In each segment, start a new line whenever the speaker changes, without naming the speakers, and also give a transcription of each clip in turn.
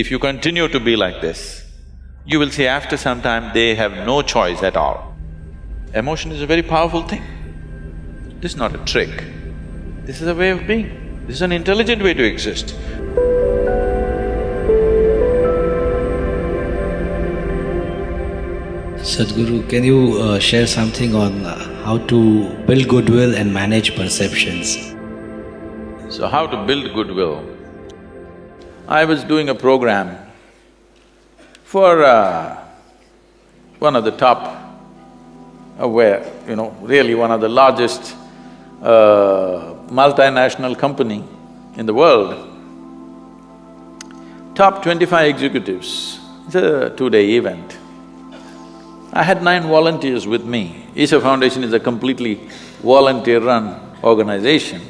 If you continue to be like this, you will see after some time they have no choice at all. Emotion is a very powerful thing. This is not a trick. This is a way of being. This is an intelligent way to exist.
Sadguru, can you share something on how to build goodwill and manage perceptions?
So how to build goodwill? I was doing a program for one of the top, really one of the largest multinational company in the world. Top 25 executives, it's a two-day event. I had 9 volunteers with me. Isha Foundation is a completely volunteer-run organization.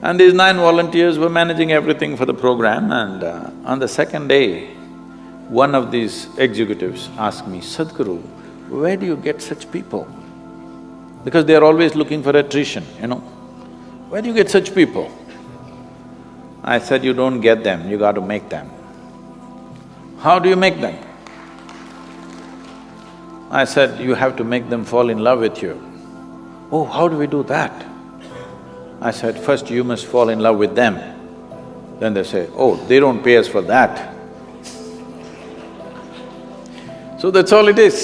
And these 9 volunteers were managing everything for the program, and on the second day, one of these executives asked me, "Sadguru, where do you get such people?" Because they are always looking for attrition, Where do you get such people? I said, "You don't get them, you got to make them." "How do you make them?" I said, "You have to make them fall in love with you." "Oh, how do we do that?" I said, "First you must fall in love with them." Then they say, "Oh, they don't pay us for that." So that's all it is.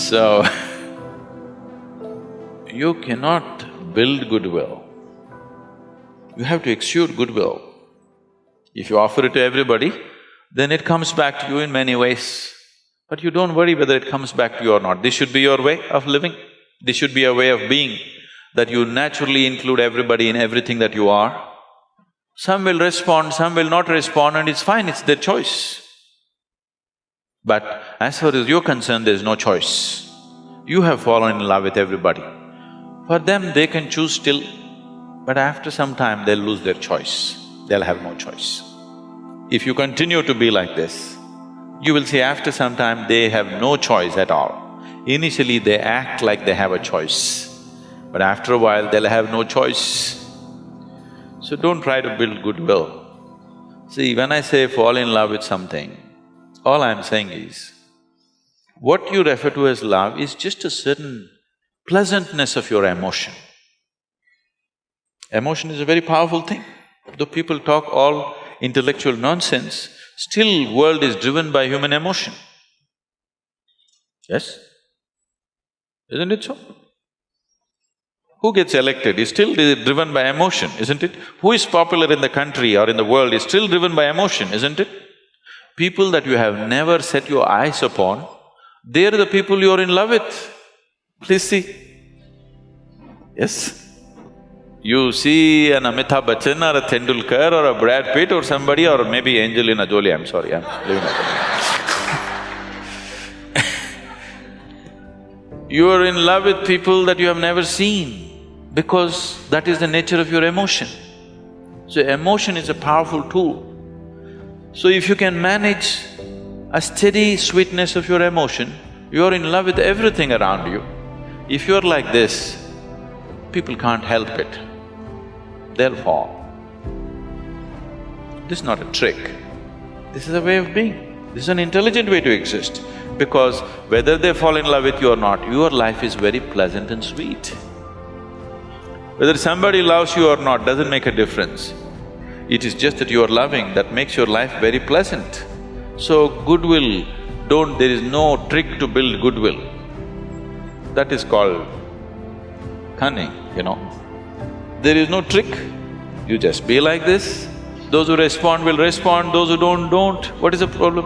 So, you cannot build goodwill. You have to exude goodwill. If you offer it to everybody, then it comes back to you in many ways. But you don't worry whether it comes back to you or not. This should be your way of living. This should be a way of being, that you naturally include everybody in everything that you are. Some will respond, some will not respond, and it's fine, it's their choice. But as far as you're concerned, there's no choice. You have fallen in love with everybody. For them, they can choose still, but after some time, they'll lose their choice. They'll have no choice. If you continue to be like this, you will see after some time they have no choice at all. Initially, they act like they have a choice, but after a while, they'll have no choice. So don't try to build goodwill. See, when I say fall in love with something, all I'm saying is, what you refer to as love is just a certain pleasantness of your emotion. Emotion is a very powerful thing. Though people talk all intellectual nonsense, still world is driven by human emotion. Yes? Isn't it so? Who gets elected is still driven by emotion, isn't it? Who is popular in the country or in the world is still driven by emotion, isn't it? People that you have never set your eyes upon, they're the people you're in love with. Please see. Yes? You see an Amitabh Bachchan or a Tendulkar or a Brad Pitt or somebody, or maybe Angelina Jolie, I'm sorry, I'm leaving it. You are in love with people that you have never seen, because that is the nature of your emotion. So emotion is a powerful tool. So if you can manage a steady sweetness of your emotion, you are in love with everything around you. If you're like this, people can't help it. They'll fall. This is not a trick. This is a way of being. This is an intelligent way to exist. Because whether they fall in love with you or not, your life is very pleasant and sweet. Whether somebody loves you or not doesn't make a difference. It is just that you are loving that makes your life very pleasant. So goodwill, there is no trick to build goodwill. That is called cunning, There is no trick. You just be like this. Those who respond will respond, those who don't. What is the problem?